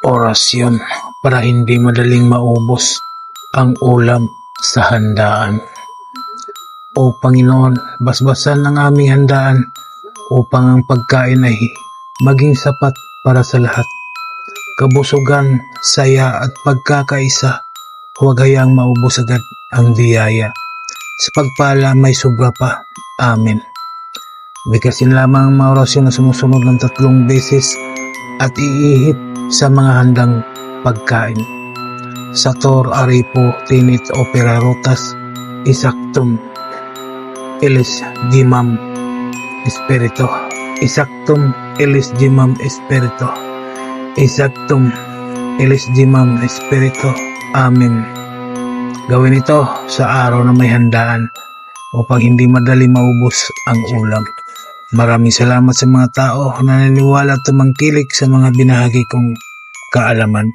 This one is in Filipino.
Orasyon para hindi madaling maubos ang ulam sa handaan. O Panginoon, basbasan ang aming handaan upang ang pagkain ay maging sapat para sa lahat. Kabusugan, saya at pagkakaisa, huwag hayaang maubos agad ang biyaya. Sa pagpala may sobra pa. Amen. Bigkasin lamang ang mga orasyon na sumusunod ng 3 beses at iihip sa mga handang pagkain. Sator Aripo Tinit Opera Rotas Isactum Elis Dimam Espirito Isactum Elis Dimam Espirito Isactum Elis Dimam Espirito. Amen. Gawin ito sa araw na may handaan upang hindi madali maubos ang ulam. Maraming salamat sa mga tao na naniniwala at tumangkilik sa mga binahagi kong kaalaman.